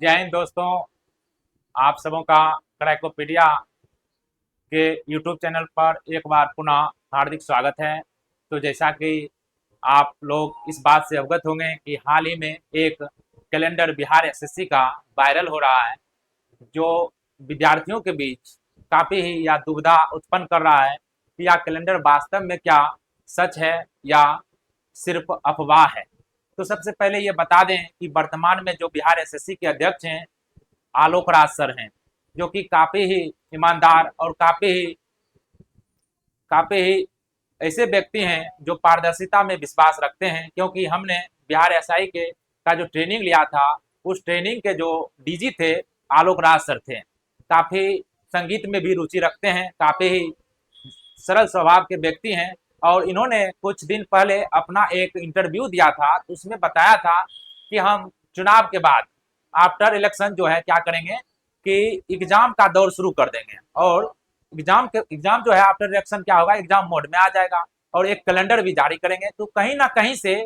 जय हिंद दोस्तों। आप सबों का क्रैकोपीडिया के यूट्यूब चैनल पर एक बार पुनः हार्दिक स्वागत है। तो जैसा कि आप लोग इस बात से अवगत होंगे कि हाल ही में एक कैलेंडर बिहार एसएससी का वायरल हो रहा है, जो विद्यार्थियों के बीच काफ़ी ही या दुविधा उत्पन्न कर रहा है कि यह कैलेंडर वास्तव में क्या सच है या सिर्फ अफवाह है। तो सबसे पहले ये बता दें कि वर्तमान में जो बिहार एसएससी के अध्यक्ष हैं आलोक राज सर हैं, जो कि काफ़ी ही ईमानदार और काफ़ी ही ऐसे व्यक्ति हैं जो पारदर्शिता में विश्वास रखते हैं, क्योंकि हमने बिहार एसआई के का जो ट्रेनिंग लिया था, उस ट्रेनिंग के जो डीजी थे आलोक राज सर थे। काफ़ी संगीत में भी रुचि रखते हैं, काफ़ी ही सरल स्वभाव के व्यक्ति हैं। और इन्होंने कुछ दिन पहले अपना एक इंटरव्यू दिया था, तो उसमें बताया था कि हम चुनाव के बाद आफ्टर इलेक्शन जो है क्या करेंगे कि एग्जाम का दौर शुरू कर देंगे, और एग्जाम जो है आफ्टर इलेक्शन क्या होगा, एग्जाम मोड में आ जाएगा और एक कैलेंडर भी जारी करेंगे। तो कहीं ना कहीं से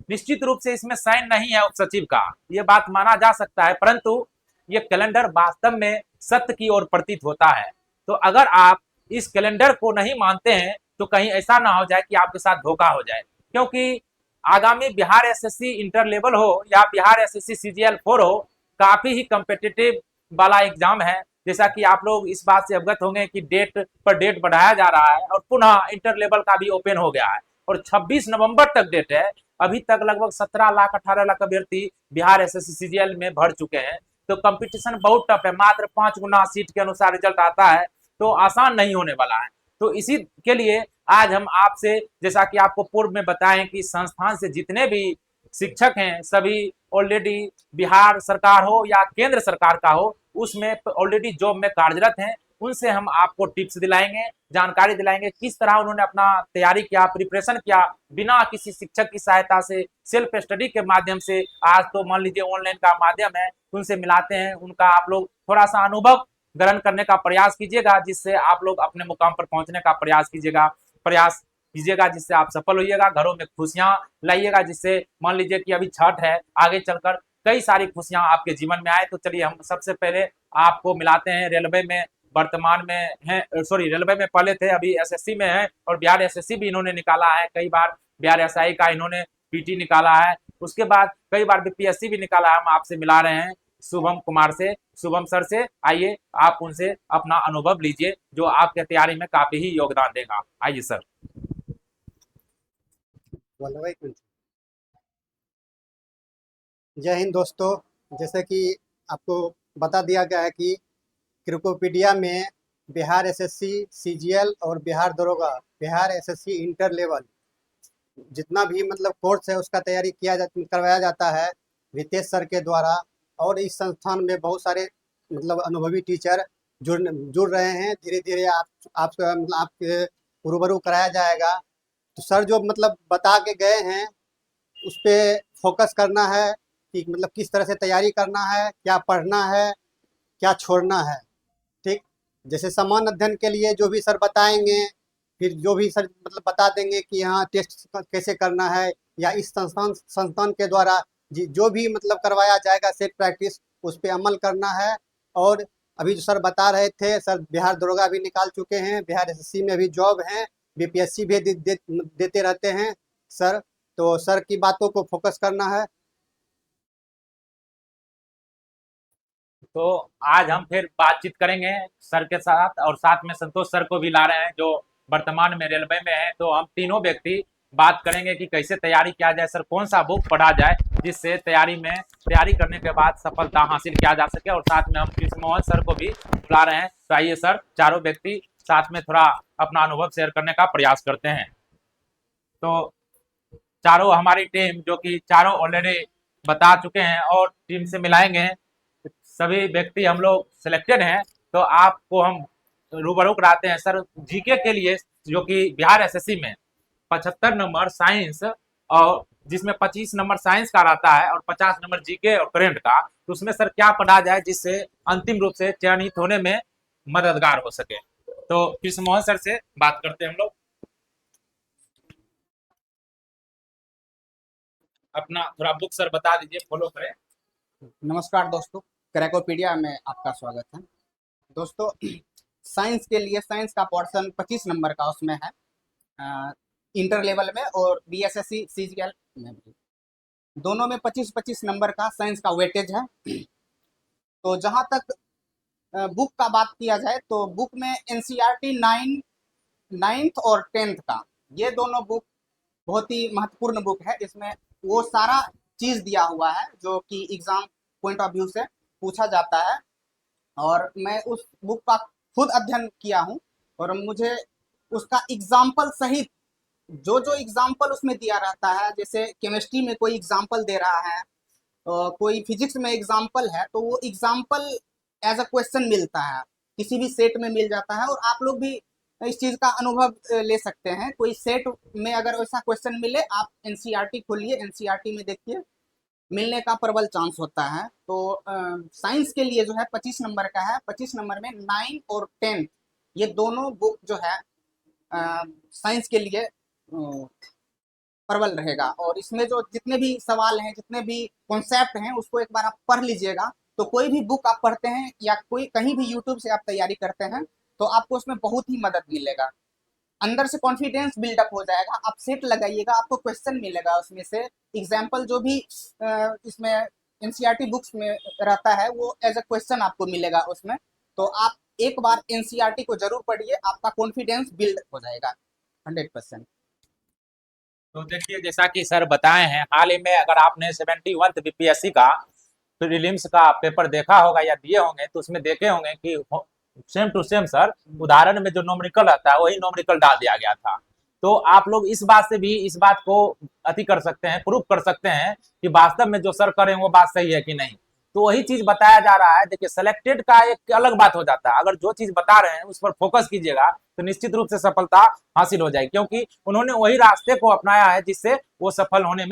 निश्चित रूप से इसमें साइन नहीं है उप सचिव का, ये बात माना जा सकता है, परंतु ये कैलेंडर वास्तव में सत्य की ओर प्रतीत होता है। तो अगर आप इस कैलेंडर को नहीं मानते हैं तो कहीं ऐसा ना हो जाए कि आपके साथ धोखा हो जाए, क्योंकि आगामी बिहार एसएससी इंटर लेवल हो या बिहार एसएससी सीजीएल 4 हो, काफी ही कम्पिटिटिव वाला एग्जाम है। जैसा कि आप लोग इस बात से अवगत होंगे कि डेट पर डेट बढ़ाया जा रहा है और पुनः इंटर लेवल का भी ओपन हो गया है और 26 नवंबर तक डेट है। अभी तक लगभग 17 लाख 18 लाख अभ्यर्थी बिहार एसएससी सीजीएल में भर चुके हैं। तो कंपटीशन बहुत टफ है, मात्र 5 गुना सीट के अनुसार रिजल्ट आता है, तो आसान नहीं होने वाला है। तो इसी के लिए आज हम आपसे, जैसा कि आपको पूर्व में बताएं कि संस्थान से जितने भी शिक्षक हैं सभी ऑलरेडी बिहार सरकार हो या केंद्र सरकार का हो उसमें ऑलरेडी जॉब में कार्यरत हैं। उनसे हम आपको टिप्स दिलाएंगे, जानकारी दिलाएंगे किस तरह उन्होंने अपना तैयारी किया, प्रिपरेशन किया, बिना किसी शिक्षक की सहायता से सेल्फ स्टडी के माध्यम से। आज तो मान लीजिए ऑनलाइन का माध्यम है, उनसे मिलाते हैं, उनका आप लोग थोड़ा सा अनुभव ग्रहण करने का प्रयास कीजिएगा, जिससे आप लोग अपने मुकाम पर पहुंचने का प्रयास कीजिएगा, जिससे आप सफल होइएगा, घरों में खुशियां लाइएगा, जिससे मान लीजिए कि अभी छठ है, आगे चलकर कई सारी खुशियां आपके जीवन में आए। तो चलिए हम सबसे पहले आपको मिलाते हैं रेलवे में, वर्तमान में है, सॉरी रेलवे में पहले थे, अभी एसएससी में है, और बिहार एसएससी भी इन्होंने निकाला है कई बार, बिहार एसआई का इन्होंने पीटी निकाला है, उसके बाद कई बार बीपीएससी भी निकाला है। हम आपसे मिला रहे हैं शुभम कुमार से, शुभम सर से। आइए आप उनसे अपना अनुभव लीजिए, जो आपके तैयारी में काफी ही योगदान देगा। आइए सर। जय हिंद दोस्तों। जैसे कि आपको बता दिया गया है कि क्रिकोपीडिया में बिहार एसएससी सीजीएल और बिहार दरोगा, बिहार एसएससी इंटर लेवल जितना भी मतलब कोर्स है उसका तैयारी करवाया जाता है रितेश सर के द्वारा। और इस संस्थान में बहुत सारे मतलब अनुभवी टीचर जुड़ रहे हैं। धीरे धीरे आपके रूबरू कराया जाएगा। तो सर जो मतलब बता के गए हैं उस पे फोकस करना है कि मतलब किस तरह से तैयारी करना है, क्या पढ़ना है, क्या छोड़ना है। ठीक, जैसे समान अध्ययन के लिए जो भी सर बताएंगे, फिर जो भी सर मतलब बता देंगे कि हाँ टेस्ट कैसे करना है, या इस संस्थान के द्वारा जो भी मतलब करवाया जाएगा सेट प्रैक्टिस, उस पर अमल करना है। और अभी जो सर बता रहे थे, सर बिहार दरोगा भी निकाल चुके हैं, बिहार एसएससी में भी जॉब है, बीपीएससी भी देते रहते हैं सर। तो सर की बातों को फोकस करना है। तो आज हम फिर बातचीत करेंगे सर के साथ, और साथ में संतोष सर को भी ला रहे हैं जो वर्तमान में रेलवे में है। तो हम तीनों व्यक्ति बात करेंगे कि कैसे तैयारी किया जाए, सर कौन सा बुक पढ़ा जाए जिससे तैयारी करने के बाद सफलता हासिल किया जा सके। और साथ में हम कृष्ण मोहन सर को भी बुला रहे हैं। तो आइए सर, चारों व्यक्ति साथ में थोड़ा अपना अनुभव शेयर करने का प्रयास करते हैं। तो चारों हमारी टीम, जो कि चारों ऑलरेडी बता चुके हैं और टीम से मिलाएंगे, सभी व्यक्ति हम लोग सिलेक्टेड हैं। तो आपको हम रूबरू कराते हैं सर जीके के लिए, जो कि बिहार एसएससी में 75 नंबर साइंस, और जिसमें 25 नंबर साइंस का रहता है और 50 नंबर जीके और करेंट का। तो उसमें सर क्या पढ़ा जाए जिससे अंतिम रूप से चयनित होने में मददगार हो सके। तो कृष्ण मोहन सर से बात करते हैं हम लोग। अपना थोड़ा बुक सर बता दीजिए, फॉलो करें। नमस्कार दोस्तों, क्रैकोपीडिया में आपका स्वागत है। दोस्तों, साइंस के लिए साइंस का पोर्शन 25 नंबर का उसमें है, इंटर लेवल में और बीएसएससी सीजीएल में भी, दोनों में 25-25 नंबर का साइंस का वेटेज है। तो जहाँ तक बुक का बात किया जाए तो बुक में एनसीईआरटी 9th और 10th का, ये दोनों बुक बहुत ही महत्वपूर्ण बुक है। इसमें वो सारा चीज़ दिया हुआ है जो कि एग्ज़ाम पॉइंट ऑफ व्यू से पूछा जाता है, और मैं उस बुक का खुद अध्ययन किया हूँ और मुझे उसका एग्जाम्पल सहित जो जो एग्जाम्पल उसमें दिया रहता है, जैसे केमिस्ट्री में कोई एग्जाम्पल दे रहा है, कोई फिजिक्स में एग्जाम्पल है, तो वो एग्जाम्पल एज अ क्वेश्चन मिलता है, किसी भी सेट में मिल जाता है। और आप लोग भी इस चीज़ का अनुभव ले सकते हैं। कोई सेट में अगर वैसा क्वेश्चन मिले, आप एनसीईआरटी खोलिए, एनसीईआरटी में देखिए, मिलने का प्रबल चांस होता है। तो साइंस के लिए जो है 25 नंबर का है। 25 नंबर में 9 और 10 ये दोनों बुक जो है साइंस के लिए प्रबल रहेगा। और इसमें जो जितने भी सवाल हैं, जितने भी कॉन्सेप्ट हैं, उसको एक बार आप पढ़ लीजिएगा। तो कोई भी बुक आप पढ़ते हैं या कोई कहीं भी यूट्यूब से आप तैयारी करते हैं तो आपको उसमें बहुत ही मदद मिलेगा, अंदर से कॉन्फिडेंस बिल्डअप हो जाएगा। आप सेट लगाइएगा, आपको क्वेश्चन मिलेगा उसमें से। एग्जाम्पल जो भी इसमें एनसीईआरटी बुक्स में रहता है वो एज अ क्वेश्चन आपको मिलेगा उसमें। तो आप एक बार एनसीईआरटी को जरूर पढ़िए, आपका कॉन्फिडेंस बिल्ड हो जाएगा 100%। तो देखिए, जैसा कि सर बताए हैं, हाल ही में अगर आपने 71th बीपीएससी का प्रीलिम्स का पेपर देखा होगा या दिए होंगे तो उसमें देखे होंगे कि सेम टू सेम सर उदाहरण में जो नोमेरिकल रहता है वही नोमेरिकल डाल दिया गया था। तो आप लोग इस बात से भी इस बात को अति कर सकते हैं, प्रूफ कर सकते हैं कि वास्तव में जो सर करें वो बात सही है कि नहीं। तो वही चीज बताया जा रहा है। देखिए, सिलेक्टेड का एक अलग बात हो जाता है, अगर जो चीज बता रहे हैं उस पर फोकस कीजिएगा तो निश्चित रूप से सफलता हासिल हो जाएगी, क्योंकि उन्होंने वही रास्ते को अपनाया है जिससे वो सफल होने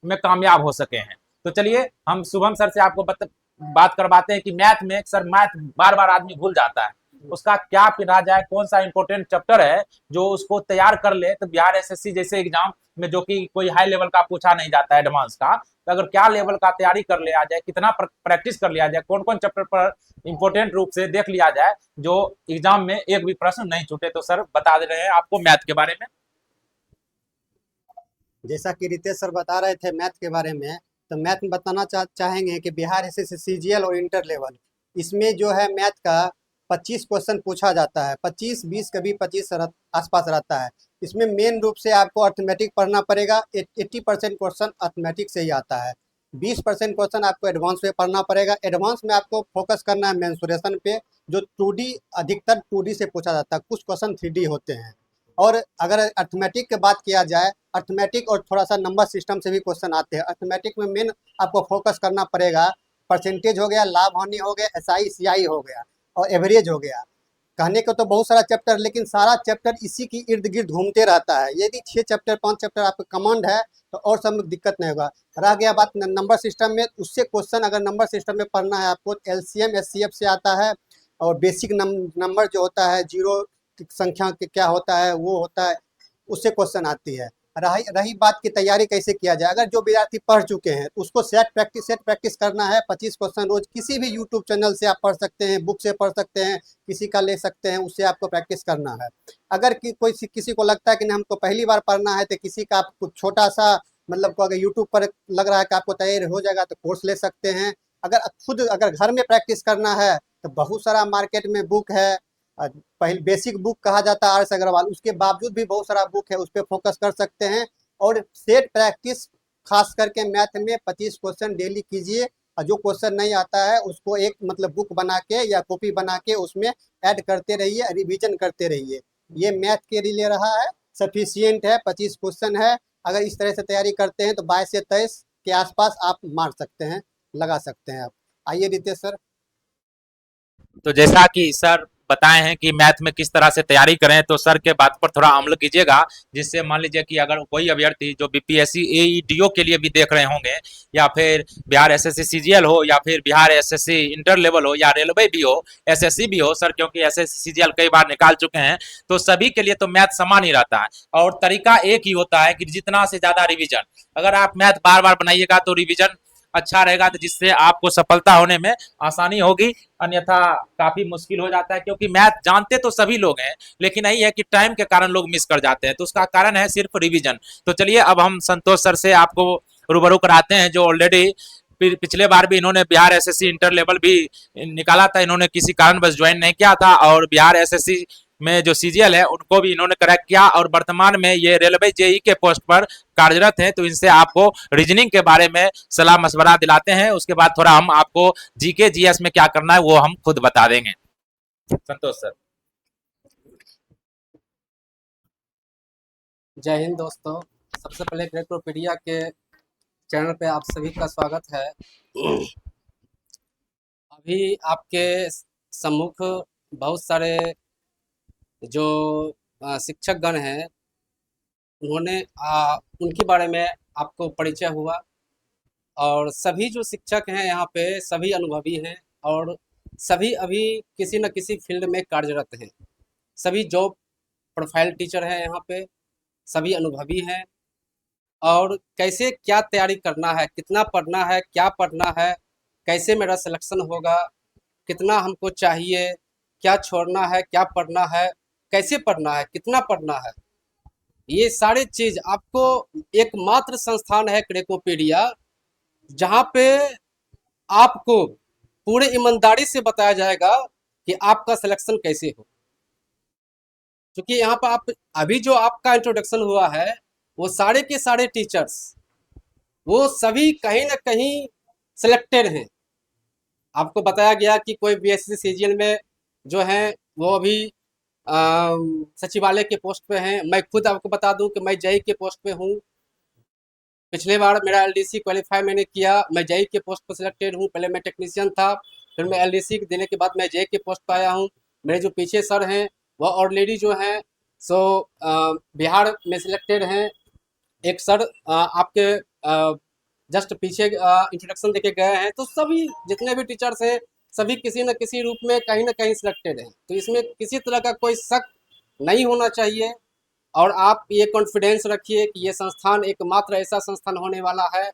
में कामयाब हो सके हैं। तो चलिए हम शुभम सर से आपको बात करवाते हैं कि मैथ में सर, मैथ बार बार आदमी भूल जाता है, उसका क्या पिना जाए, कौन सा इंपॉर्टेंट चैप्टर है जो उसको तैयार कर ले तो बिहार एसएससी जैसे एग्जाम में, जो कि कोई हाई लेवल का पूछा नहीं जाता है एडवांस का, तो अगर क्या लेवल का तैयारी कर लिया जाए, कितना प्रैक्टिस कर लिया जाए, कौन कौन चैप्टर पर इंपॉर्टेंट रूप से देख लिया जाए जो एग्जाम में एक भी प्रश्न नहीं छूटे। तो सर बता दे रहे हैं आपको मैथ के बारे में। जैसा कि रितेश सर बता रहे थे मैथ के बारे में, तो मैथ में बताना चाहेंगे कि बिहार एसएससी सीजीएल और इंटर लेवल, इसमें जो है मैथ का 25 क्वेश्चन पूछा जाता है। 25-20 कभी 25 आसपास रहता है। इसमें मेन रूप से आपको अर्थमेटिक पढ़ना पड़ेगा। 80% क्वेश्चन अर्थमेटिक से ही आता है। 20% क्वेश्चन आपको एडवांस में पढ़ना पड़ेगा। एडवांस में आपको फोकस करना है मेंसुरेशन पे, जो 2D, अधिकतर 2D से पूछा जाता है, कुछ क्वेश्चन 3D होते हैं। और अगर अर्थमेटिक की बात किया जाए, अर्थमेटिक और थोड़ा सा नंबर सिस्टम से भी क्वेश्चन आते हैं। अर्थमेटिक में मेन आपको फोकस करना पड़ेगा, परसेंटेज हो गया, लाभ हानि हो गया, एसआई सीआई हो गया और एवरेज हो गया। कहने को तो बहुत सारा चैप्टर, लेकिन सारा चैप्टर इसी की इर्द गिर्द घूमते रहता है। यदि 6 चैप्टर 5 चैप्टर आपका कमांड है तो और सब में दिक्कत नहीं होगा। रह गया बात नंबर सिस्टम में, उससे क्वेश्चन अगर नंबर सिस्टम में पढ़ना है आपको, एलसीएम एचसीएफ से आता है, और बेसिक नंबर जो होता है, जीरो संख्या के क्या होता है वो होता है, उससे क्वेश्चन आती है। रही बात की तैयारी कैसे किया जाए, अगर जो विद्यार्थी पढ़ चुके हैं उसको सेट प्रैक्टिस करना है। 25 क्वेश्चन रोज किसी भी यूट्यूब चैनल से आप पढ़ सकते हैं, बुक से पढ़ सकते हैं, किसी का ले सकते हैं, उससे आपको प्रैक्टिस करना है। अगर किसी को लगता है कि नहीं हमको पहली बार पढ़ना है, तो किसी का आपको छोटा सा मतलब को अगर यूट्यूब पर लग रहा है कि आपको तैयारी हो जाएगा तो कोर्स ले सकते हैं। अगर घर में प्रैक्टिस करना है तो बहुत सारा मार्केट में बुक है। पहले बेसिक बुक कहा जाता है आर एस अग्रवाल, उसके बावजूद भी बहुत सारा बुक है, उस पर फोकस कर सकते हैं। और सेट प्रैक्टिस खास करके मैथ में 25 क्वेश्चन डेली कीजिए, और जो क्वेश्चन नहीं आता है उसको एक मतलब बुक बना के या कॉपी बना के उसमें ऐड करते रहिए, रिवीजन करते रहिए। ये मैथ के लिए रहा है, सफिशियंट है। 25 क्वेश्चन है, अगर इस तरह से तैयारी करते हैं तो 22 से 23 के आसपास आप मार सकते हैं, लगा सकते हैं आप। आइए रितेश सर। तो जैसा कि सर बताए हैं कि मैथ में किस तरह से तैयारी करें, तो सर के बात पर थोड़ा अमल कीजिएगा, जिससे मान लीजिए कि अगर कोई अभ्यर्थी जो बीपीएससी एईडीओ के लिए भी देख रहे होंगे, या फिर बिहार एसएससी सीजीएल हो, या फिर बिहार एसएससी इंटर लेवल हो, या रेलवे भी हो, एसएससी भी हो सर, क्योंकि एसएससी सीजीएल कई बार निकाल चुके हैं, तो सभी के लिए तो मैथ समान ही रहता है। और तरीका एक ही होता है कि जितना से ज्यादा रिविजन, अगर आप मैथ बार बार बनाइएगा तो रिविजन अच्छा रहेगा, तो जिससे आपको सफलता होने में आसानी होगी। अन्यथा काफी मुश्किल हो जाता है, क्योंकि मैथ जानते तो सभी लोग हैं, लेकिन यही है कि टाइम के कारण लोग मिस कर जाते हैं, तो उसका कारण है सिर्फ रिवीजन। तो चलिए अब हम संतोष सर से आपको रूबरू कराते हैं, जो ऑलरेडी पिछले बार भी इन्होंने बिहार एसएससी इंटर लेवल भी निकाला था, इन्होंने किसी कारणवश ज्वाइन नहीं किया था, और बिहार एसएससी में जो सीजीएल है उनको भी इन्होंने क्रैक किया, और वर्तमान में ये रेलवे जेई के पोस्ट पर कार्यरत हैं। तो इनसे आपको रीजनिंग के बारे में सलाह मशवरा दिलाते हैं, उसके बाद थोड़ा हम आपको जीके जीएस में क्या करना है वो हम खुद बता देंगे। संतोष सर। जय हिंद दोस्तों। सबसे पहले क्रिकेटोपीडिया के चैनल पे आप सभी का स्वागत है। अभी आपके सम्मुख बहुत सारे जो शिक्षक गण हैं, उन्होंने उनके बारे में आपको परिचय हुआ, और सभी जो शिक्षक हैं यहाँ पे सभी अनुभवी हैं, और सभी अभी किसी न किसी फील्ड में कार्यरत हैं। सभी जॉब प्रोफाइल टीचर हैं यहाँ पे, सभी अनुभवी हैं, और कैसे क्या तैयारी करना है, कितना पढ़ना है, क्या पढ़ना है, कैसे मेरा सिलेक्शन होगा, कितना हमको चाहिए, क्या छोड़ना है, क्या पढ़ना है, कैसे पढ़ना है, कितना पढ़ना है, ये सारे चीज़ आपको एकमात्र संस्थान है क्रेकोपीडिया, जहाँ पे आपको पूरे ईमानदारी से बताया जाएगा कि आपका सिलेक्शन कैसे हो। क्योंकि यहाँ पर आप अभी जो आपका इंट्रोडक्शन हुआ है, वो सारे के सारे टीचर्स वो सभी कहीं ना कहीं सिलेक्टेड हैं। आपको बताया गया कि कोई बीएससी सीजीएल में जो हैं वो अभी सचिवालय के पोस्ट पे हैं। मैं खुद आपको बता दूं कि मैं जेई के पोस्ट पे हूँ। पिछले बार मेरा एलडीसी क्वालिफाई मैंने किया, मैं जेई के पोस्ट पर सिलेक्टेड हूँ। पहले मैं टेक्नीशियन था, फिर मैं एलडीसी देने के बाद मैं जेई के पोस्ट पर आया हूँ। मेरे जो पीछे सर हैं वह ऑलरेडी जो हैं सो बिहार में सिलेक्टेड हैं। एक सर आपके जस्ट पीछे इंट्रोडक्शन देके गए हैं। तो सभी जितने भी टीचर्स हैं सभी किसी न किसी रूप में कहीं ना कहीं सिलेक्टेड हैं। तो इसमें किसी तरह का कोई शक नहीं होना चाहिए, और आप ये कॉन्फिडेंस रखिए कि ये संस्थान एकमात्र ऐसा संस्थान होने वाला है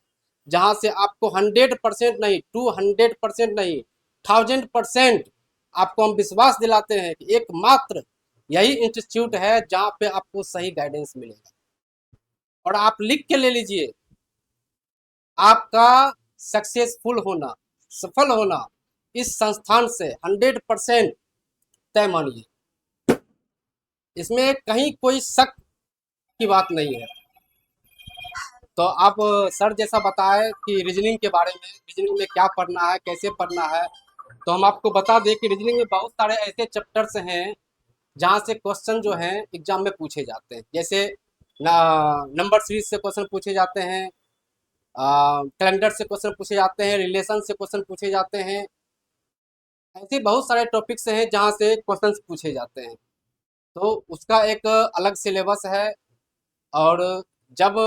जहाँ से आपको 100% नहीं, 200% नहीं, 1000% आपको हम विश्वास दिलाते हैं कि एकमात्र यही इंस्टीट्यूट है जहाँ पे आपको सही गाइडेंस मिलेगा। और आप लिख के ले लीजिए, आपका सक्सेसफुल होना, सफल होना इस संस्थान से 100% तय मानिए। इसमें कहीं कोई शक की बात नहीं है। तो आप सर जैसा बताए कि रीजनिंग के बारे में, रीजनिंग में क्या पढ़ना है, कैसे पढ़ना है, तो हम आपको बता दें कि रीजनिंग में बहुत सारे ऐसे चैप्टर्स हैं जहाँ से क्वेश्चन जो हैं एग्जाम में पूछे जाते हैं। जैसे नंबर सीरीज से क्वेश्चन पूछे जाते हैं, कैलेंडर से क्वेश्चन पूछे जाते हैं, रिलेशन से क्वेश्चन पूछे जाते हैं। ऐसे बहुत सारे टॉपिक्स हैं जहाँ से क्वेश्चन पूछे जाते हैं। तो उसका एक अलग सिलेबस है, और जब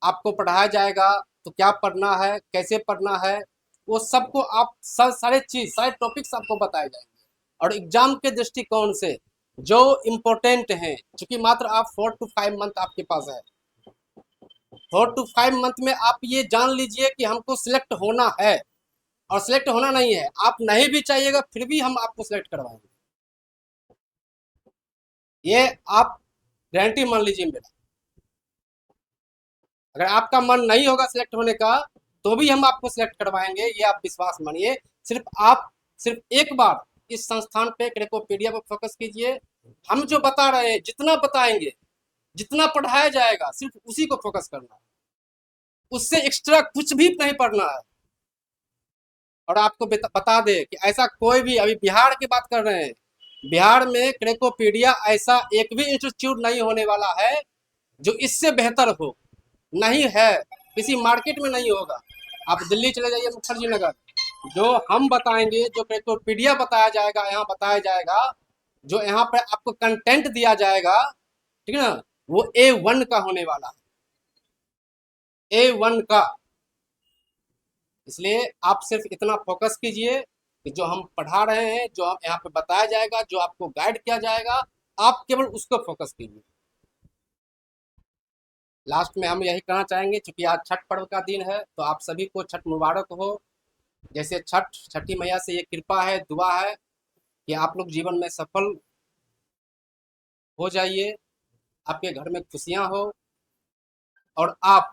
आपको पढ़ाया जाएगा तो क्या पढ़ना है, कैसे पढ़ना है, वो सबको आप सारे चीज़, सारे टॉपिक्स आपको बताए जाएंगे। और एग्जाम के दृष्टिकोण से जो इम्पोर्टेंट हैं, क्योंकि मात्र आप 4 to 5 मंथ आपके पास है, 4 to 5 मंथ में आप ये जान लीजिए कि हमको सिलेक्ट होना है, और सिलेक्ट होना नहीं है, आप नहीं भी चाहिएगा फिर भी हम आपको सिलेक्ट करवाएंगे। ये आप गारंटी मान लीजिए मेरा। अगर आपका मन नहीं होगा सिलेक्ट होने का तो भी हम आपको सिलेक्ट करवाएंगे, ये आप विश्वास मानिए। सिर्फ एक बार इस संस्थान पे क्रेकोपीडिया पर फोकस कीजिए। हम जो बता रहे हैं, जितना बताएंगे, जितना पढ़ाया जाएगा, सिर्फ उसी को फोकस करना है, उससे एक्स्ट्रा कुछ भी नहीं पढ़ना है। और आपको बता दे कि ऐसा कोई भी, अभी बिहार की बात कर रहे हैं, बिहार में क्रेकोपीडिया ऐसा एक भी इंस्टीट्यूट नहीं होने वाला है जो इससे बेहतर हो, नहीं है, किसी मार्केट में नहीं होगा। आप दिल्ली चले जाइए, मुखर्जी नगर, जो हम बताएंगे, जो क्रेकोपीडिया बताया जाएगा, यहाँ बताया जाएगा, जो यहाँ पर आपको कंटेंट दिया जाएगा, ठीक है ना, वो A1 का होने वाला है, A1 का। इसलिए आप सिर्फ इतना फोकस कीजिए कि जो हम पढ़ा रहे हैं, जो हम यहाँ पे बताया जाएगा, जो आपको गाइड किया जाएगा, आप केवल उसको फोकस कीजिए। लास्ट में हम यही कहना चाहेंगे, चूंकि आज छठ पर्व का दिन है, तो आप सभी को छठ मुबारक हो। जैसे छठी मैया से ये कृपा है, दुआ है कि आप लोग जीवन में सफल हो जाइए, आपके घर में खुशियां हो, और आप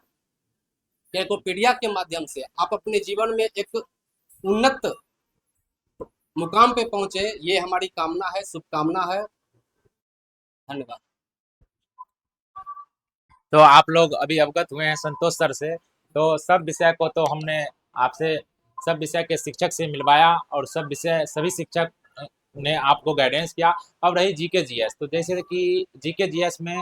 कैलकोपीडिया के माध्यम से आप अपने जीवन में एक उन्नत मुकाम पे पहुंचे, ये हमारी कामना है, शुभकामना है। धन्यवाद। तो आप लोग अभी अवगत हुए हैं संतोष सर से। तो सब विषय को तो हमने आपसे सब विषय के शिक्षक से मिलवाया और सभी शिक्षक ने आपको गाइडेंस किया। अब रही जीके जीएस, तो जैसे कि जीके जीएस में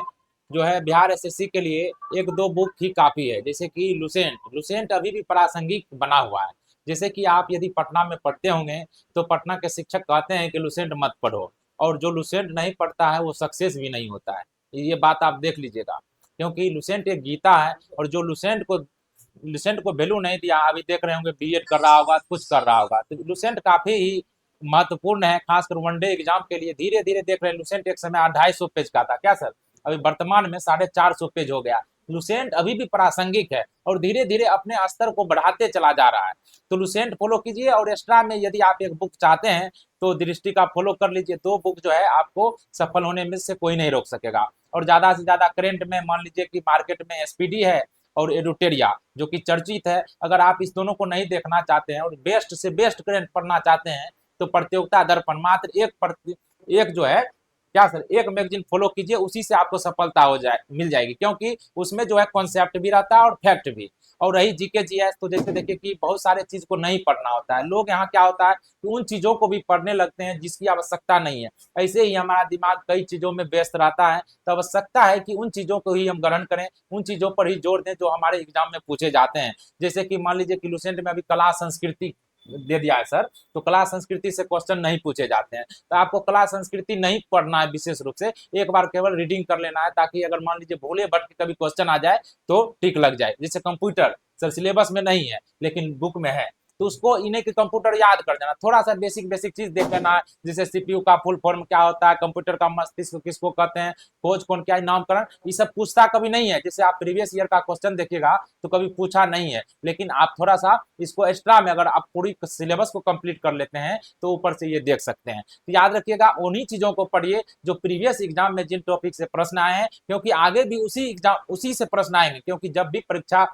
जो है बिहार एसएससी के लिए एक दो बुक ही काफ़ी है, जैसे कि लुसेंट अभी भी प्रासंगिक बना हुआ है। जैसे कि आप यदि पटना में पढ़ते होंगे तो पटना के शिक्षक कहते हैं कि लुसेंट मत पढ़ो, और जो लुसेंट नहीं पढ़ता है वो सक्सेस भी नहीं होता है। ये बात आप देख लीजिएगा, क्योंकि लुसेंट एक गीता है, और जो लुसेंट को वैल्यू नहीं दिया, अभी देख रहे होंगे बीएड कर रहा होगा, कुछ कर रहा होगा, तो लुसेंट काफ़ी ही महत्वपूर्ण है, खासकर वनडे एग्जाम के लिए। धीरे धीरे देख रहे हैं, लुसेंट एक समय 250 पेज का था क्या सर, अभी वर्तमान में 450 पेज हो गया। लुसेंट अभी भी प्रासंगिक है और धीरे धीरे अपने स्तर को बढ़ाते चला जा रहा है। तो लुसेंट फॉलो कीजिए, और एक्स्ट्रा में यदि आप एक बुक चाहते हैं तो दृष्टि का फॉलो कर लीजिए। 2 बुक जो है आपको सफल होने में से कोई नहीं रोक सकेगा। और ज़्यादा से ज़्यादा करेंट में मान लीजिए कि मार्केट में एसपीडी है और एडुटेरिया जो कि चर्चित है। अगर आप इस दोनों को नहीं देखना चाहते हैं और बेस्ट से बेस्ट करेंट पढ़ना चाहते हैं तो प्रतियोगिता दर्पण मात्र एक जो है क्या सर, एक मैगजीन फॉलो कीजिए, उसी से आपको सफलता मिल जाएगी, क्योंकि उसमें जो है कॉन्सेप्ट भी रहता है और फैक्ट भी। और रही जीके जीएस, तो जैसे देखिए कि बहुत सारे चीज को नहीं पढ़ना होता है। लोग यहाँ क्या होता है कि उन चीजों को भी पढ़ने लगते हैं जिसकी आवश्यकता नहीं है। ऐसे ही हमारा दिमाग कई चीजों में व्यस्त रहता है, तो आवश्यकता है कि उन चीजों को ही हम ग्रहण करें, उन चीजों पर ही जोर दें जो हमारे एग्जाम में पूछे जाते हैं। जैसे कि मान लीजिए कि लुसेंट में अभी कला संस्कृति दे दिया है सर, तो कला संस्कृति से क्वेश्चन नहीं पूछे जाते हैं। तो आपको कला संस्कृति नहीं पढ़ना है विशेष रूप से, एक बार केवल रीडिंग कर लेना है, ताकि अगर मान लीजिए भोले भट्ट के कभी क्वेश्चन आ जाए तो टिक लग जाए। जैसे कंप्यूटर सर सिलेबस में नहीं है लेकिन बुक में है, तो उसको इन्हें के कंप्यूटर याद कर देना, थोड़ा सा बेसिक चीज देख लेना है। जैसे सीपीयू का फुल फॉर्म क्या होता है, कंप्यूटर का मस्तिष्क किसको कहते हैं, खोज कौन क्या नामकरण, ये सब पूछता कभी नहीं है। जैसे आप प्रीवियस ईयर का क्वेश्चन देखिएगा तो कभी पूछा नहीं है, लेकिन आप थोड़ा सा इसको एक्स्ट्रा में अगर आप पूरी सिलेबस को कंप्लीट कर लेते हैं तो ऊपर से ये देख सकते हैं। तो याद रखिएगा, उन्हीं चीजों को पढ़िए जो प्रीवियस एग्जाम में जिन टॉपिक से प्रश्न आए हैं, क्योंकि आगे भी उसी से प्रश्न आएंगे। क्योंकि जब भी परीक्षा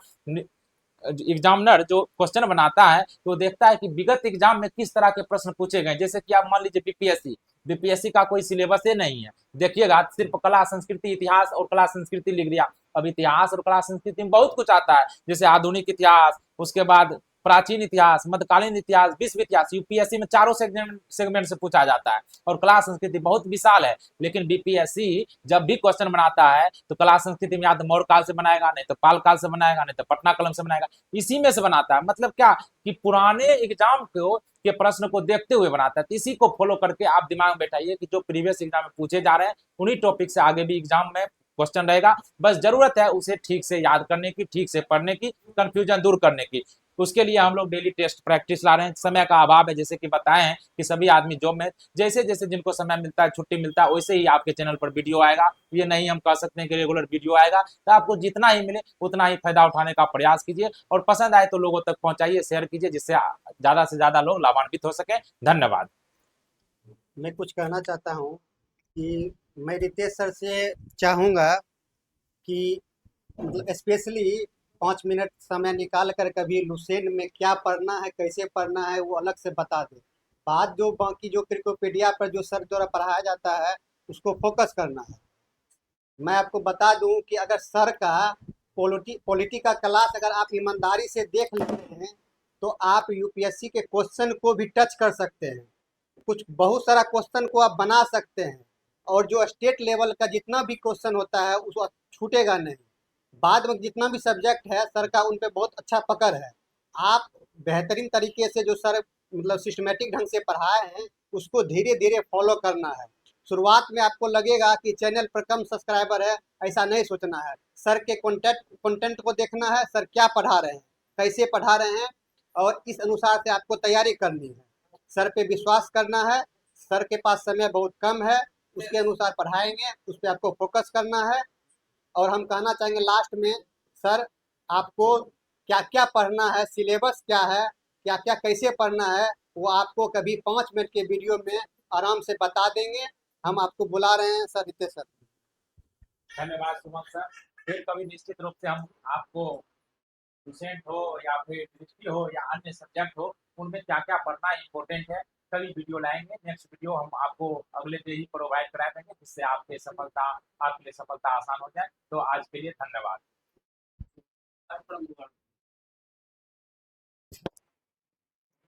एग्जामिनर जो क्वेश्चन बनाता है तो देखता है कि विगत एग्जाम में किस तरह के प्रश्न पूछे गए। जैसे कि आप मान लीजिए बीपीएससी का कोई सिलेबस ही नहीं है, देखिएगा सिर्फ कला संस्कृति इतिहास और कला संस्कृति लिख दिया। अब इतिहास और कला संस्कृति में बहुत कुछ आता है, जैसे आधुनिक इतिहास, उसके बाद प्राचीन इतिहास, मध्यकालीन इतिहास, विश्व इतिहास, यूपीएससी में चारों सेगमेंट से पूछा जाता है। और कला संस्कृति बहुत विशाल है, लेकिन बीपीएससी जब भी क्वेश्चन बनाता है तो कला संस्कृति में या तो मौर्य काल से बनाएगा, नहीं तो पाल काल से बनाएगा, नहीं तो पटना कलम से बनाएगा, इसी में से बनाता है। मतलब क्या कि पुराने एग्जाम को के प्रश्न को देखते हुए बनाता है। तो इसी को फॉलो करके आप दिमाग में बैठाइए कि जो प्रीवियस एग्जाम में पूछे जा रहे हैं उन्हीं टॉपिक से आगे भी एग्जाम में क्वेश्चन रहेगा। बस जरूरत है उसे ठीक से याद करने की, ठीक से पढ़ने की, कंफ्यूजन दूर करने की। उसके लिए हम लोग डेली टेस्ट प्रैक्टिस ला रहे हैं। समय का अभाव है, जैसे कि बताए हैं कि सभी आदमी जॉब में, जैसे जैसे जिनको समय मिलता है, छुट्टी मिलता है, वैसे ही आपके चैनल पर वीडियो आएगा। ये नहीं हम कह सकते हैं कि रेगुलर वीडियो आएगा। तो आपको जितना ही मिले उतना ही फायदा उठाने का प्रयास कीजिए, और पसंद आए तो लोगों तक पहुंचाइए, शेयर कीजिए, जिससे ज्यादा से ज्यादा लोग लाभान्वित हो सके। धन्यवाद। मैं कुछ कहना चाहता हूँ कि मैं रितेश सर से चाहूँगा कि मतलब स्पेशली 5 मिनट समय निकाल कर कभी लुसेंट में क्या पढ़ना है, कैसे पढ़ना है, वो अलग से बता दें। बात जो बाकी जो क्रिकोपीडिया पर जो सर द्वारा पढ़ाया जाता है उसको फोकस करना है। मैं आपको बता दूं कि अगर सर का पॉलिटी का क्लास अगर आप ईमानदारी से देख लेते हैं तो आप यूपीएससी के क्वेश्चन को भी टच कर सकते हैं। कुछ बहुत सारा क्वेश्चन को आप बना सकते हैं, और जो स्टेट लेवल का जितना भी क्वेश्चन होता है उसको छूटेगा नहीं। बाद में जितना भी सब्जेक्ट है सर का उन पे बहुत अच्छा पकड़ है। आप बेहतरीन तरीके से जो सर मतलब सिस्टमेटिक ढंग से पढ़ाए हैं उसको धीरे धीरे फॉलो करना है। शुरुआत में आपको लगेगा कि चैनल पर कम सब्सक्राइबर है, ऐसा नहीं सोचना है। सर के कंटेंट को देखना है, सर क्या पढ़ा रहे हैं, कैसे पढ़ा रहे हैं, और इस अनुसार से आपको तैयारी करनी है। सर पे विश्वास करना है। सर के पास समय बहुत कम है, उसके अनुसार पढ़ाएंगे, उस पर आपको फोकस करना है। और हम कहना चाहेंगे लास्ट में सर आपको क्या क्या पढ़ना है, सिलेबस क्या है, क्या क्या कैसे पढ़ना है, वो आपको कभी 5 मिनट के वीडियो में आराम से बता देंगे। हम आपको बुला रहे हैं सर रितेश सर। धन्यवाद सुमन सर। फिर कभी निश्चित रूप से हम आपको डोसेंट हो या फिर हिस्ट्री हो या अन्य सब्जेक्ट हो, उनमें क्या क्या पढ़ना इंपॉर्टेंट है, कभी वीडियो लाएंगे। नेक्स्ट वीडियो हम आपको अगले दिन ही प्रोवाइड करा देंगे, जिससे आपके लिए सफलता आसान हो जाए। तो आज के लिए धन्यवाद।